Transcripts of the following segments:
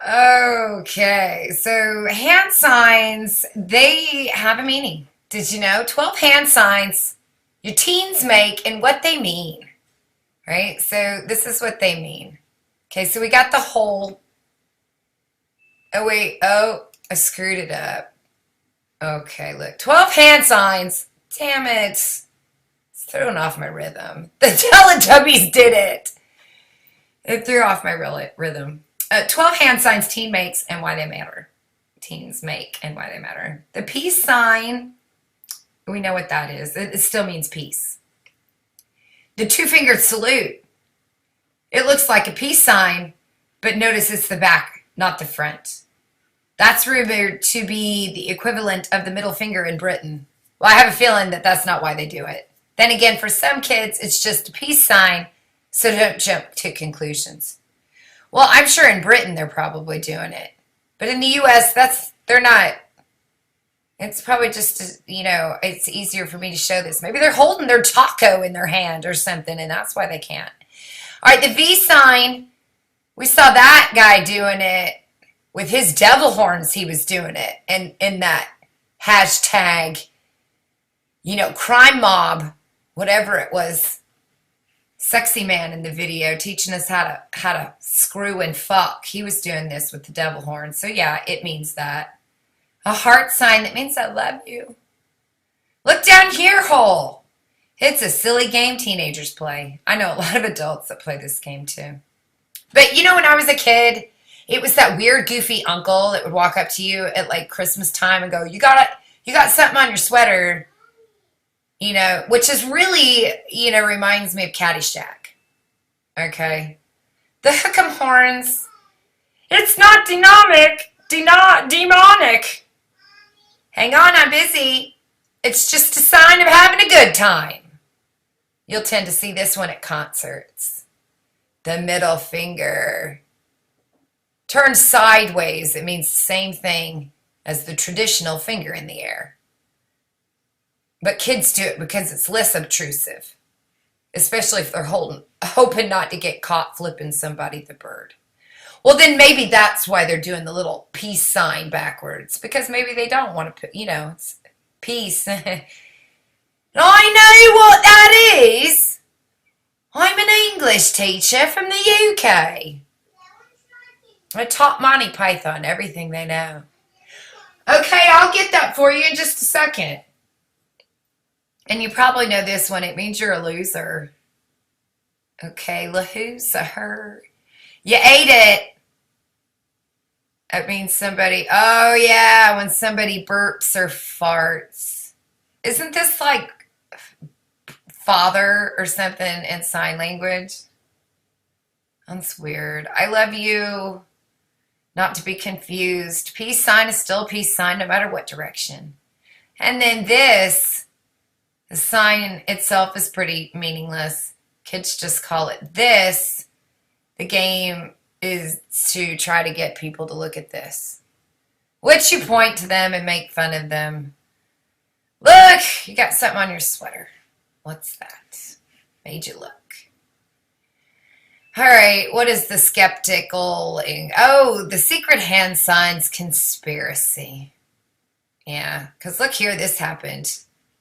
Okay, so hand signs, they have a meaning. Did you know? 12 hand signs your teens make and what they mean, right? So this is what they mean. Okay, so we got the whole. Oh, wait. Oh, I screwed it up. Okay, look. 12 hand signs. Damn it. It's throwing off my rhythm. The Teletubbies did it. It threw off my rhythm. 12 hand signs teen makes and why they matter. Teens make and why they matter. The peace sign, we know what that is. It still means peace. The two-fingered salute. It looks like a peace sign, but notice it's the back, not the front. That's rumored to be the equivalent of the middle finger in Britain. Well, I have a feeling that that's not why they do it. Then again, for some kids, it's just a peace sign, so don't jump to conclusions. Well, I'm sure in Britain they're probably doing it. But in the U.S., they're not. It's probably just, it's easier for me to show this. Maybe they're holding their taco in their hand or something, and that's why they can't. All right, the V sign, we saw that guy doing it with his devil horns. He was doing it, and in that hashtag, crime mob, whatever it was, sexy man in the video teaching us how to screw and fuck. He was doing this with the devil horns. So yeah, it means that. A heart sign, that means I love you. Look down here, hole. It's a silly game teenagers play. I know a lot of adults that play this game too. But when I was a kid, it was that weird goofy uncle that would walk up to you at like Christmas time and go, you got something on your sweater, which is really, reminds me of Caddyshack. Okay. The hook'em horns, it's not demonic. Hang on, I'm busy. It's just a sign of having a good time. You'll tend to see this one at concerts. The middle finger. Turned sideways, it means the same thing as the traditional finger in the air. But kids do it because it's less obtrusive, especially if they're hoping not to get caught flipping somebody the bird. Well, then maybe that's why they're doing the little peace sign backwards, because maybe they don't want to put, it's peace. I know what that is. I'm an English teacher from the UK. I taught Monty Python everything they know. Okay, I'll get that for you in just a second. And you probably know this one. It means you're a loser. Okay, loser. You ate it. That means somebody, oh yeah, when somebody burps or farts. Isn't this like father or something in sign language? That's weird. I love you. Not to be confused. Peace sign is still a peace sign no matter what direction. And then this, the sign itself is pretty meaningless. Kids just call it this. The game is to try to get people to look at this. Which you point to them and make fun of them. Look, you got something on your sweater. What's that? Made you look. All right, what is the skeptical? Oh, the secret hand signs conspiracy. Yeah, because look here, this happened.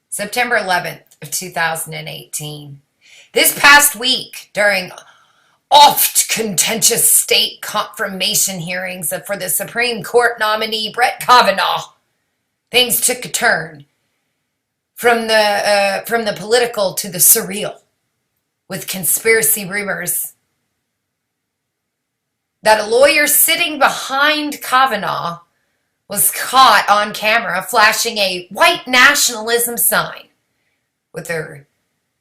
September 11th of 2018. This past week, during oft contentious state confirmation hearings for the Supreme Court nominee Brett Kavanaugh, things took a turn from the political to the surreal, with conspiracy rumors that a lawyer sitting behind Kavanaugh was caught on camera flashing a white nationalism sign with her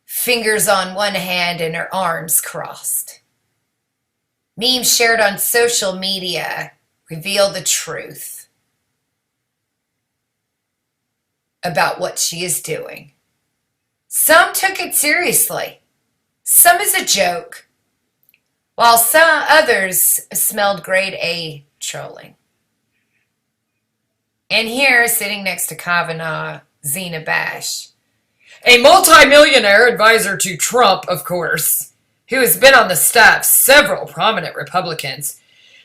fingers on one hand and her arms crossed. Memes shared on social media reveal the truth about what she is doing. Some took it seriously, some as a joke, while some others smelled grade A trolling. And here, sitting next to Kavanaugh, Zena Bash, a multimillionaire advisor to Trump, of course, who has been on the staff of several prominent Republicans,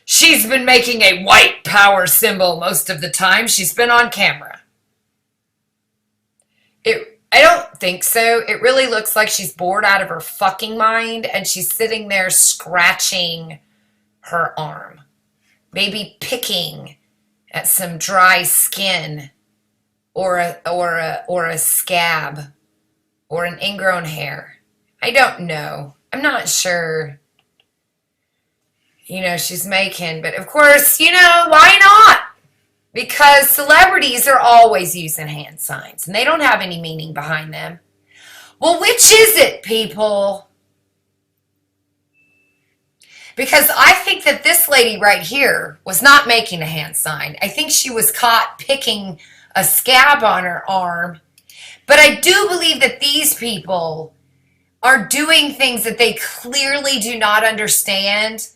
She's been making a white power symbol most of the time she's been on camera. I don't think so. It really looks like she's bored out of her fucking mind and she's sitting there scratching her arm. Maybe picking at some dry skin or a scab or an ingrown hair. I don't know. I'm not sure. She's making, but of course, why not? Because celebrities are always using hand signs and they don't have any meaning behind them. Well, which is it, people? Because I think that this lady right here was not making a hand sign. I think she was caught picking a scab on her arm. But I do believe that these people are doing things that they clearly do not understand.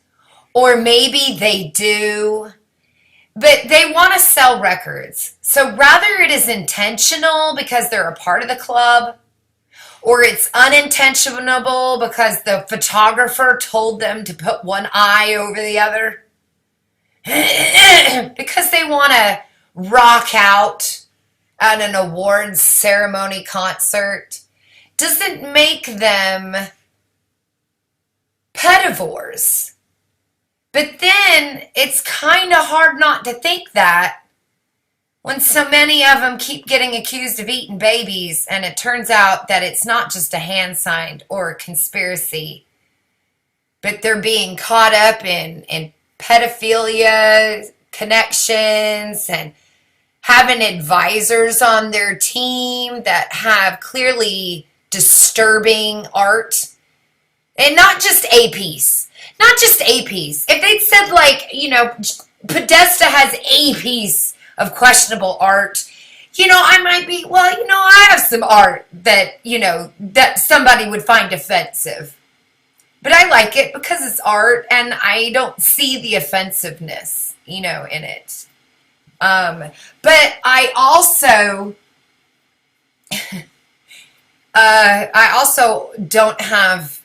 Or maybe they do. But they want to sell records. So rather it is intentional because they're a part of the club, or it's unintentional because the photographer told them to put one eye over the other, because they want to rock out at an awards ceremony concert, doesn't make them pedivores. But then it's kind of hard not to think that when so many of them keep getting accused of eating babies and it turns out that it's not just a hand sign or a conspiracy, but they're being caught up in pedophilia connections and having advisors on their team that have clearly disturbing art. And not just a piece. Not just a piece. If they'd said, Podesta has a piece of questionable art, I might be, I have some art that, that somebody would find offensive. But I like it because it's art and I don't see the offensiveness, in it. But I also don't have,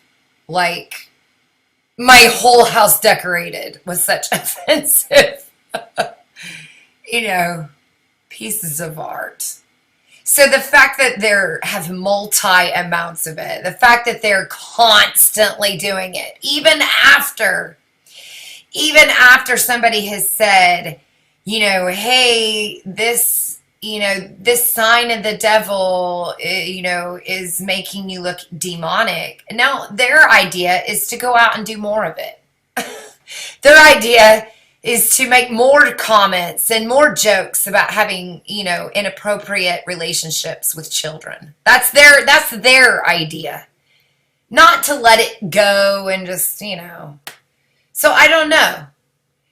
my whole house decorated with such offensive, pieces of art. So the fact that they have multi amounts of it, the fact that they're constantly doing it, even after somebody has said, hey, this sign of the devil, is making you look demonic. Now, their idea is to go out and do more of it. Their idea is to make more comments and more jokes about having, inappropriate relationships with children. That's their idea. Not to let it go and just, So I don't know.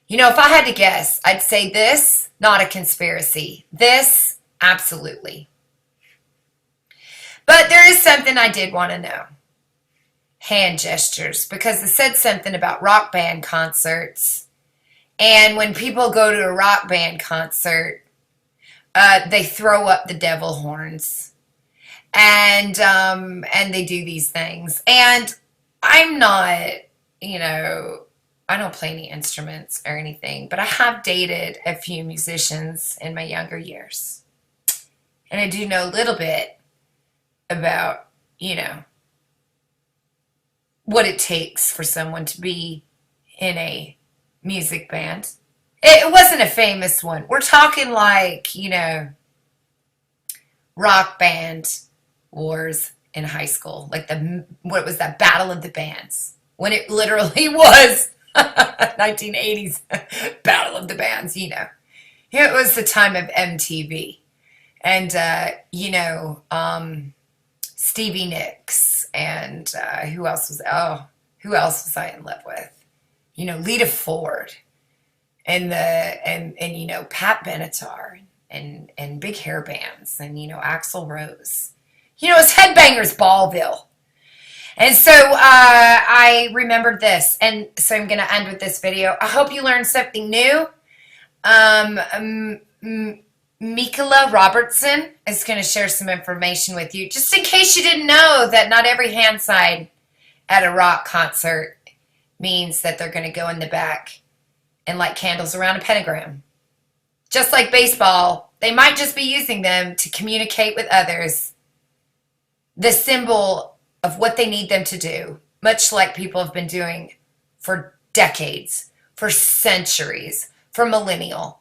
If I had to guess, I'd say this, not a conspiracy. This, absolutely. But there is something I did want to know. Hand gestures, because it said something about rock band concerts. And when people go to a rock band concert, they throw up the devil horns. And they do these things. And I'm not, I don't play any instruments or anything, but I have dated a few musicians in my younger years. And I do know a little bit about, what it takes for someone to be in a music band. It wasn't a famous one. We're talking rock band wars in high school. What was that, Battle of the Bands? When it literally was 1980s Battle of the Bands, It was the time of MTV. And, Stevie Nicks and who else was I in love with? Lita Ford and Pat Benatar and big hair bands and, Axl Rose. It's Headbangers Ballville. And so I remembered this, and so I'm going to end with this video. I hope you learned something new. Mikaela Robertson is going to share some information with you, just in case you didn't know that not every hand sign at a rock concert means that they're going to go in the back and light candles around a pentagram. Just like baseball, they might just be using them to communicate with others the symbol of what they need them to do, much like people have been doing for decades, for centuries, for millennial.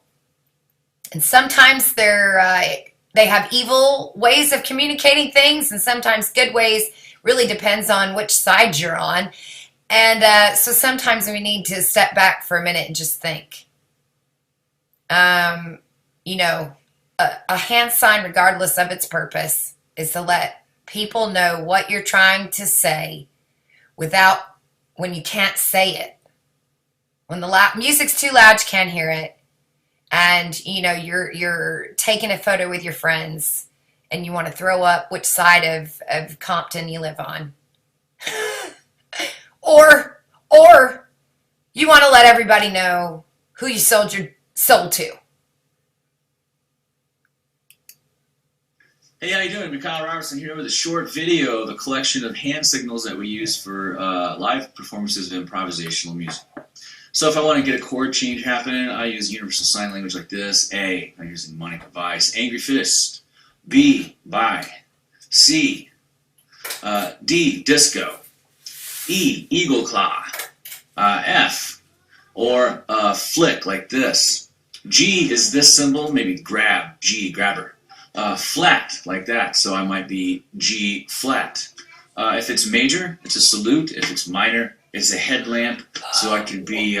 And sometimes they have evil ways of communicating things, and sometimes good ways. Really depends on which side you're on. And so sometimes we need to step back for a minute and just think. You know, a hand sign, regardless of its purpose, is to let people know what you're trying to say without, when you can't say it. When the music's too loud, you can't hear it. And, you know, you're taking a photo with your friends and you want to throw up which side of Compton you live on. or you want to let everybody know who you sold your soul to. Hey, how you doing? Kyle Robertson here with a short video of a collection of hand signals that we use for live performances of improvisational music. So if I want to get a chord change happening, I use universal sign language like this. A, I'm using Monica Vice, angry fist. B, bye. C, D, disco. E, eagle claw. F, or flick like this. G is this symbol, maybe grab, G, grabber. Flat like that, so I might be G flat. If it's major, it's a salute. If it's minor, it's a headlamp, so I could be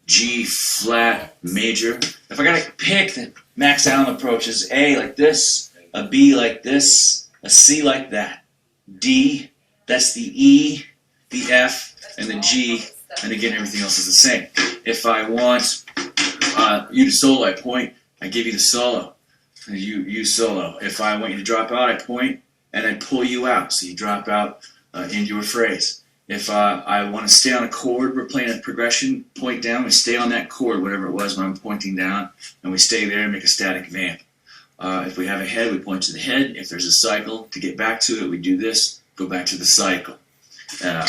G flat major. If I gotta pick the max down approach, is A like this, a B like this, a C like that. D, that's the E, the F, and the G, and again everything else is the same. If I want you to solo, I point, I give you the solo. You solo. If I want you to drop out, I point and I pull you out, so you drop out into a phrase. If I want to stay on a chord, we're playing a progression, point down, we stay on that chord, whatever it was when I'm pointing down, and we stay there and make a static vamp. If we have a head, we point to the head. If there's a cycle, to get back to it, we do this, go back to the cycle. I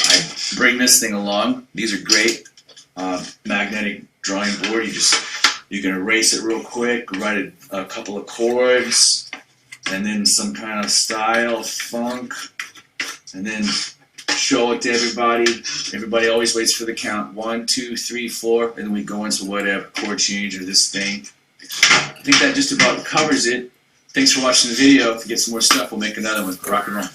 bring this thing along. These are great. Magnetic drawing board. You can erase it real quick, write a couple of chords, and then some kind of style, funk, and then show it to everybody. Everybody always waits for the count. 1, 2, 3, 4, and then we go into whatever, chord change or this thing. I think that just about covers it. Thanks for watching the video. If you get some more stuff, we'll make another one. Rock and roll.